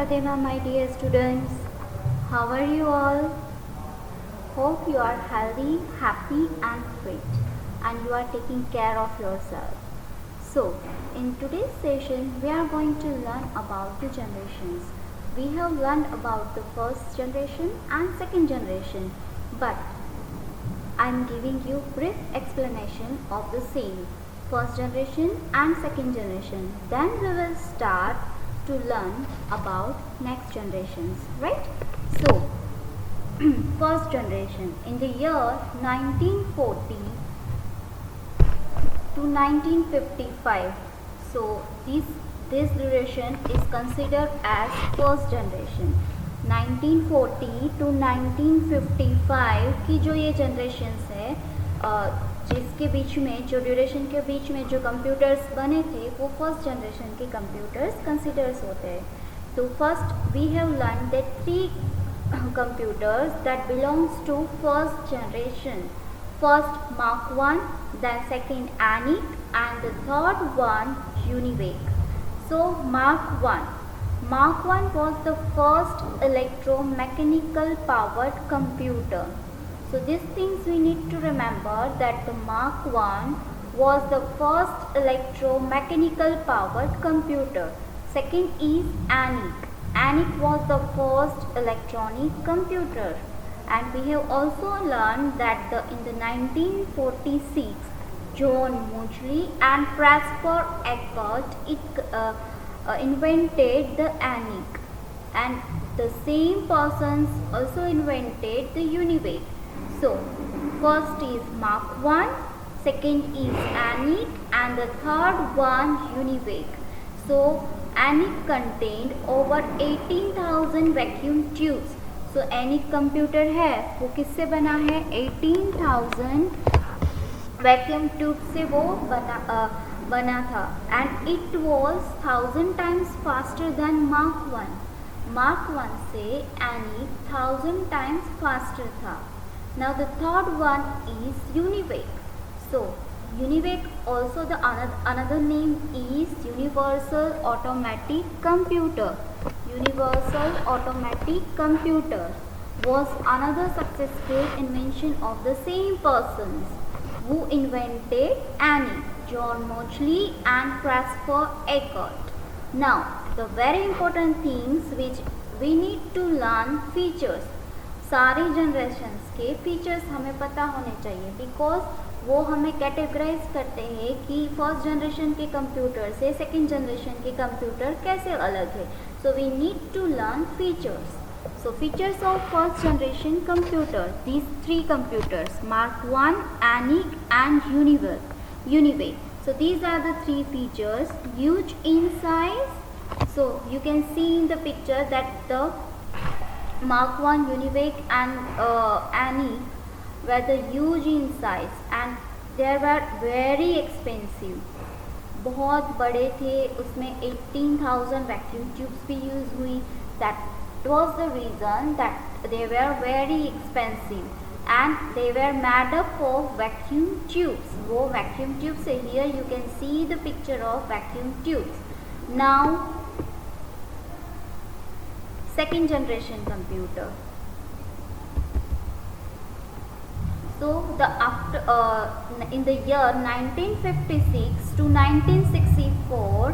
Fatima, my dear students. How are you all? Hope you are healthy, happy and fit and you are taking care of yourself. So, in today's session, we are going to learn about the generations. We have learned about the first generation and second generation, but I am giving you brief explanation of the same, first generation and second generation. Then we will start to learn about next generations, right? So, first generation in the year 1940 to 1955. So this duration is considered as first generation. 1940 to 1955 की जो ये generations है, जिसके बीच में जो duration के बीच में जो कंप्यूटर्स बने थे वो फर्स्ट जनरेशन के कंप्यूटर्स कंसिडर्स होते हैं. तो first we have learn that 3 computers that belongs to first generation. First Mark 1, then second ENIAC and the third one UNIVAC. So Mark 1 was the first electromechanical powered computer. So these things we need to remember, that the Mark 1 was the first electromechanical powered computer. Second is ENIAC. ENIAC was the first electronic computer, and we have also learned that in the 1946 John Mauchly and Presper Eckert invented the ENIAC, and the same persons also invented the UNIVAC. So first is Mark 1, second is ENIAC and the third one UNIVAC. So ENIAC contained over 18,000 vacuum tubes. So ENIAC computer है वो किससे बना है? 18,000 vacuum tube से वो बना था, and it was 1,000 times faster than Mark 1. Mark 1 से ENIAC 1,000 times faster था. Now the third one is UNIVAC. So UNIVAC also the another name is Universal Automatic Computer. Universal Automatic Computer was another successful invention of the same persons who invented ENIAC, John Mauchly and Presper Eckert. Now the very important things which we need to learn, features. सारी generations के features हमें पता होने चाहिए, because वो हमें categorise करते हैं कि फर्स्ट जनरेशन के कंप्यूटर से सेकेंड जनरेशन के कंप्यूटर कैसे अलग है. So we need to learn features. So features of first generation computer, these 3 computers, Mark 1, ENIAC and UNIVAC. So these are the 3 features. Huge in size. So you can see in the picture that the Mark 1, UNIVAC and ENIAC were the huge in size and they were very expensive. बहुत बड़े थे, उसमें 18,000 vacuum tubes भी use हुई. That was the reason that they were very expensive and they were made up of vacuum tubes. वो vacuum tubes है. Here you can see the picture of vacuum tubes. Now second generation computer. So in the year 1956 to 1964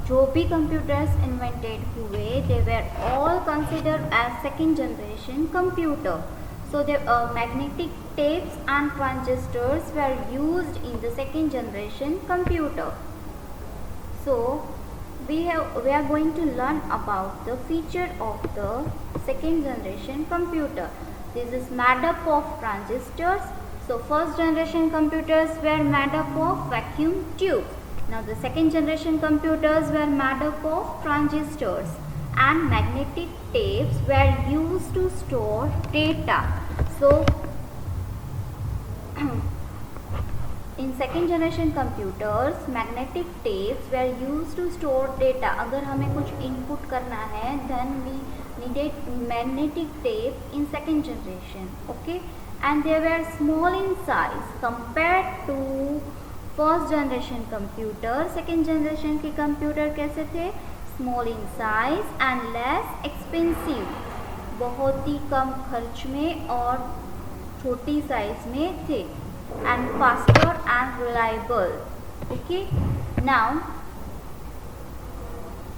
जो भी computers invented हुए, they were all considered as second generation computer. So the magnetic tapes and transistors were used in the second generation computer. So we are going to learn about the feature of the second generation computer. This is made up of transistors. So first generation computers were made up of vacuum tubes. Now the second generation computers were made up of transistors, and magnetic tapes were used to store data. So in second generation computers, magnetic tapes were used to store data. अगर हमें कुछ input करना है, then we needed magnetic tape in second generation. Okay, and they were small in size compared to first generation computer. Second generation के computer कैसे थे? Small in size and less expensive, बहुत ही कम खर्च में और छोटी साइज में थे, and faster and reliable. Okay, now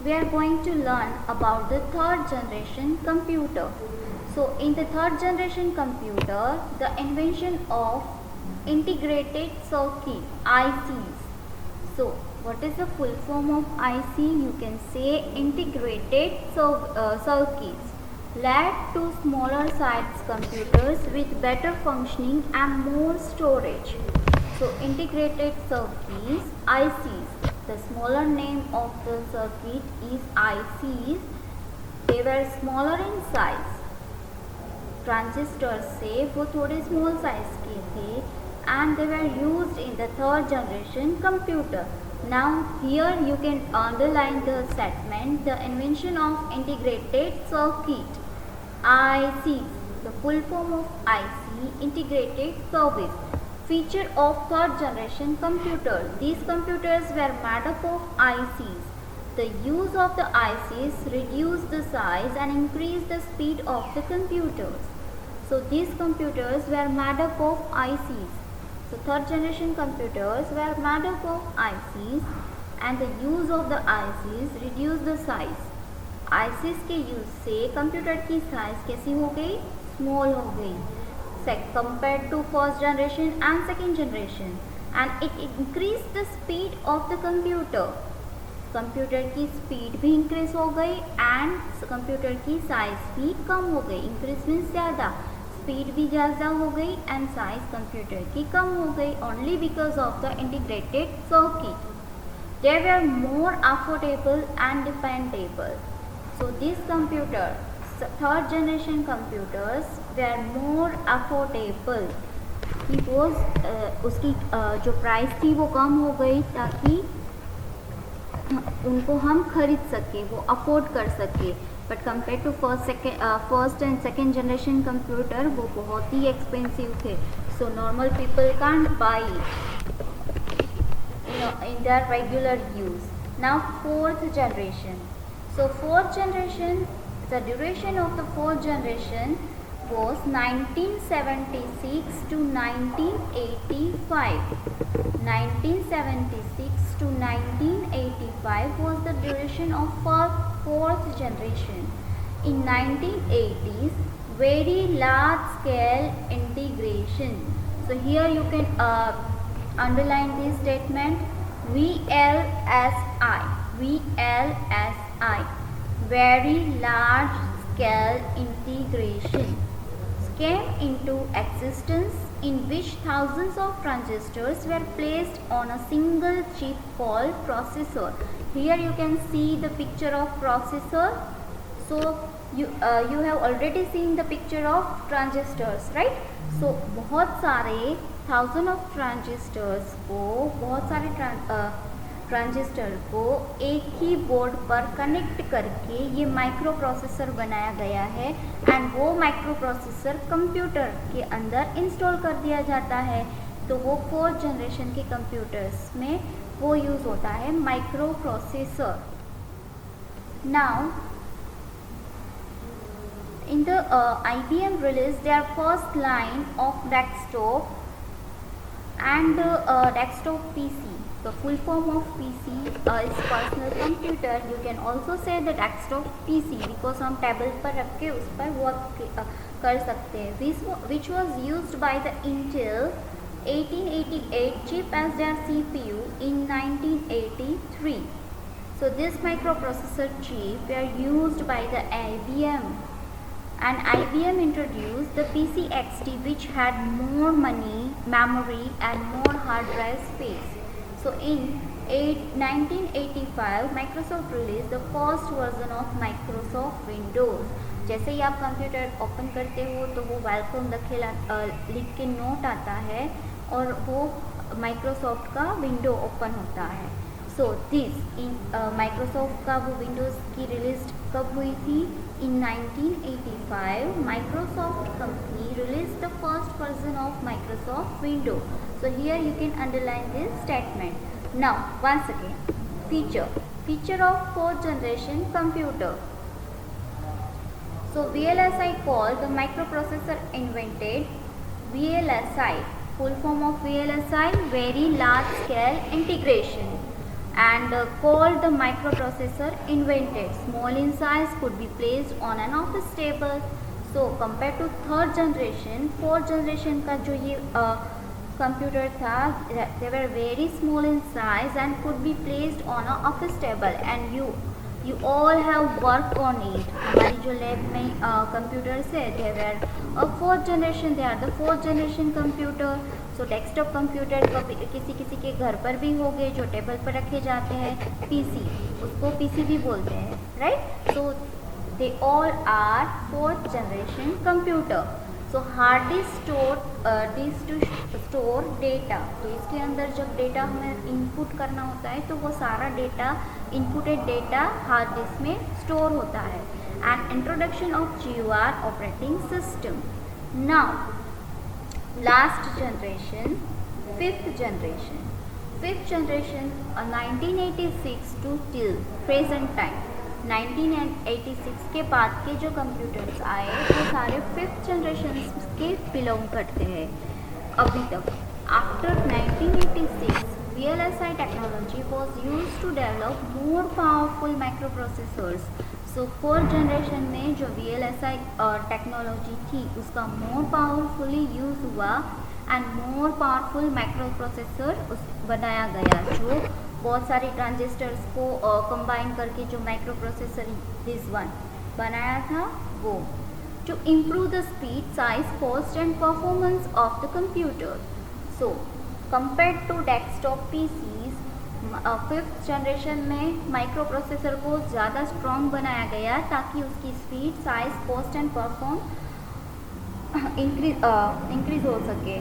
we are going to learn about the third generation computer. So in the third generation computer, the invention of integrated circuit, ICs. So what is the full form of IC? You can say integrated circuits led to smaller size computers with better functioning and more storage. So integrated circuits, ICs. The smaller name of the circuit is ICs. They were smaller in size. Transistor से वो थोड़े small size के थे, and they were used in the third generation computer. Now here you can underline the statement, the invention of integrated circuit, IC. The full form of IC, integrated service. Feature of third generation computer. These computers were made up of ICs. The use of the ICs reduced the size and increased the speed of the computers. So these computers were made up of ICs. So third generation computers were made up of ICs, and the use of the ICs reduced the size. ICs के use से computer की size कैसी हो गई? Small हो गई compared to first generation and second generation, and it increased the speed of the computer. Computer की speed भी इंक्रीज हो गई एंड कंप्यूटर की साइज भी कम हो गई. इंक्रीज मीन्स ज़्यादा, स्पीड भी ज़्यादा हो गई एंड साइज कंप्यूटर की कम हो गई, only because of the integrated circuit. They were more affordable and dependable. So these computers, third generation computers, were more affordable because उसकी जो प्राइस थी वो कम हो गई ताकि उनको हम खरीद सके, वो अफोर्ड कर सके. But compare to first and second generation computer वो बहुत ही एक्सपेंसिव थे. So normal people can't buy in their regular use. Now fourth generation. So fourth generation, the duration of the fourth generation was 1976 to 1985. 1976 to 1985 was the duration of fourth generation. In 1980s, very large scale integration. So here you can underline this statement, VLSI. VLSI, very large scale integration, came into existence in which thousands of transistors were placed on a single chip called processor. Here you can see the picture of processor. So you have already seen the picture of transistors, right? So बहुत सारे thousand of transistors को, बहुत सारे transistor को एक ही board पर connect करके ये माइक्रो प्रोसेसर बनाया गया है, एंड वो माइक्रो प्रोसेसर कंप्यूटर के अंदर इंस्टॉल कर दिया जाता है. तो वो फोर्थ जनरेशन के कंप्यूटर्स में वो यूज़ होता है micro processor. Now in the IBM released their first line of desktop and desktop PC. The full form of PC is personal computer. You can also say the desktop PC because हम table पर रख के उस पर work कर सकते हैं. Which was used by the Intel 1888 chip as their CPU in 1983. So this microprocessor chip were used by the IBM. And IBM introduced the PC XT, which had more memory and more hard drive space. So in 1985, Microsoft released the first version of Microsoft Windows. जैसे ही आप computer open करते हो तो वो welcome लिख के note आता है और वो माइक्रोसॉफ्ट का विंडो ओपन होता है. सो दिस इन माइक्रोसॉफ्ट का वो विंडोज़ की रिलीज कब हुई थी? In 1985, Microsoft company released the first version of Microsoft Windows. So here you can underline this statement. Now once again, feature. Feature of fourth generation computer. So VLSI called the microprocessor invented. VLSI, full form of VLSI, very large scale integration, and called the microprocessor invented. Small in size, could be placed on an office table. So compared to third generation, fourth generation का जो ये computer था, they were very small in size and could be placed on an office table, and you all have worked on it. हमारी जो lab में computers है, they were a fourth generation, they are the fourth generation computer. So desktop computer किसी किसी के घर पर भी हो गए जो टेबल पर रखे जाते हैं, पीसी, उसको पीसी भी बोलते हैं, right. So they all are fourth generation computer. So hard disk to store data. तो इसके अंदर जब डेटा हमें इनपुट करना होता है तो वो सारा data, inputted data hard disk में स्टोर होता है. And introduction of GUI operating system. Now last generation, fifth generation. Fifth generation 1986 to till present time. 1986 के बाद के जो कंप्यूटर्स आए वो सारे फिफ्थ जनरेशन के बिलोंग करते हैं अभी तक. After 1986 VLSI technology was used to develop more powerful microprocessors. So fourth generation में जो VLSI टेक्नोलॉजी थी उसका मोर पावरफुली यूज़ हुआ and more powerful micro processor बनाया गया, जो बहुत सारी ट्रांजिस्टर्स को कंबाइन करके जो माइक्रो प्रोसेसर दिस वन बनाया था वो, to improve the speed, size, cost and performance of the computer. So compared to desktop PCs, fifth generation में माइक्रो प्रोसेसर को ज़्यादा स्ट्रॉन्ग बनाया गया ताकि उसकी speed, size, cost and perform increase हो सके.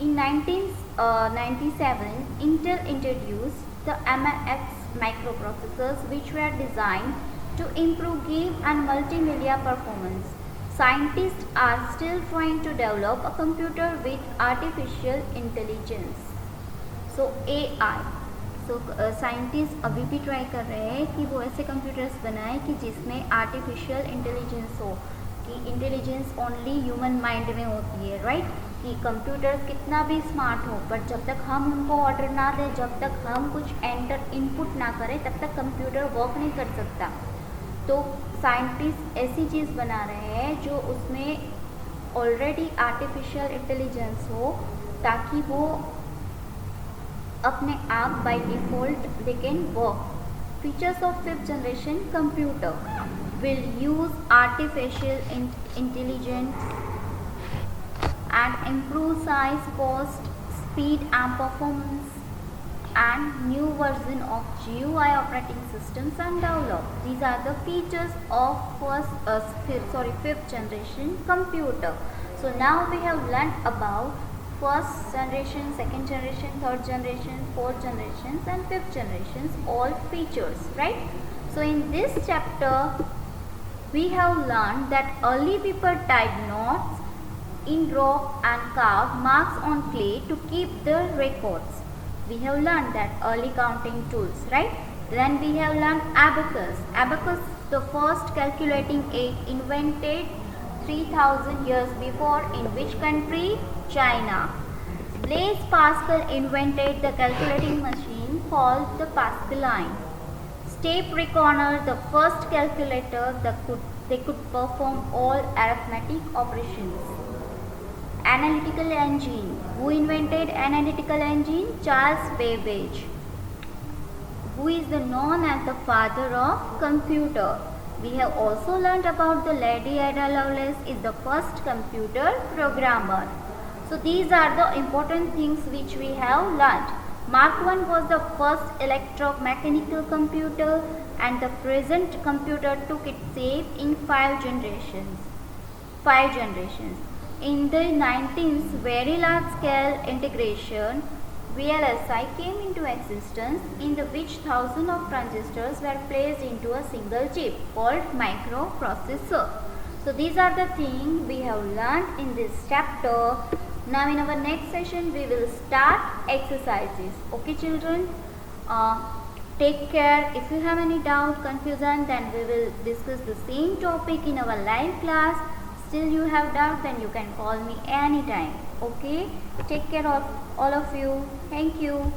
In 1997 Intel introduced the MX microprocessors which were designed to improve game and multimedia performance. Scientists are still trying to develop a computer with artificial intelligence. So AI. So scientist अभी भी try कर रहे हैं कि वो ऐसे computers बनाएं कि जिसमें आर्टिफिशियल इंटेलिजेंस हो, कि इंटेलिजेंस ओनली ह्यूमन माइंड में होती है, राइट. कि कंप्यूटर्स कितना भी स्मार्ट हो बट जब तक हम उनको ऑर्डर ना दें, जब तक हम कुछ इनपुट ना करें, तब तक कंप्यूटर वर्क नहीं कर सकता. तो साइंटिस्ट ऐसी चीज़ बना रहे हैं जो उसमें ऑलरेडी आर्टिफिशियल इंटेलिजेंस हो ताकि वो अपने आप by default they can work. Features of fifth generation computer will use artificial intelligence and improve size, cost, speed and performance, and new version of GUI operating systems and develop. These are the features of fifth generation computer. So now we have learnt about first generation, second generation, third generation, fourth generations and fifth generations, all features, right? So in this chapter we have learned that early people tied knots in rope and carved marks on clay to keep the records. We have learned that early counting tools, right? Then we have learned abacus. Abacus, the first calculating aid invented 3000 years before. In which country? China. Blaise Pascal invented the calculating machine called the Pascaline. Step Reckoner, the first calculator that could perform all arithmetic operations. Analytical engine. Who invented analytical engine? Charles Babbage. Who is known as the father of computer? We have also learned about the Lady Ada Lovelace is the first computer programmer. So these are the important things which we have learnt. Mark I was the first electromechanical computer, and the present computer took its shape in 5 generations. In the 19th, very large scale integration, VLSI came into existence, in which thousands of transistors were placed into a single chip called microprocessor. So these are the things we have learned in this chapter. Now in our next session we will start exercises. Okay children, take care. If you have any doubt, confusion, then we will discuss the same topic in our live class. Still you have doubt, then you can call me anytime. Okay, take care of all of you. Thank you.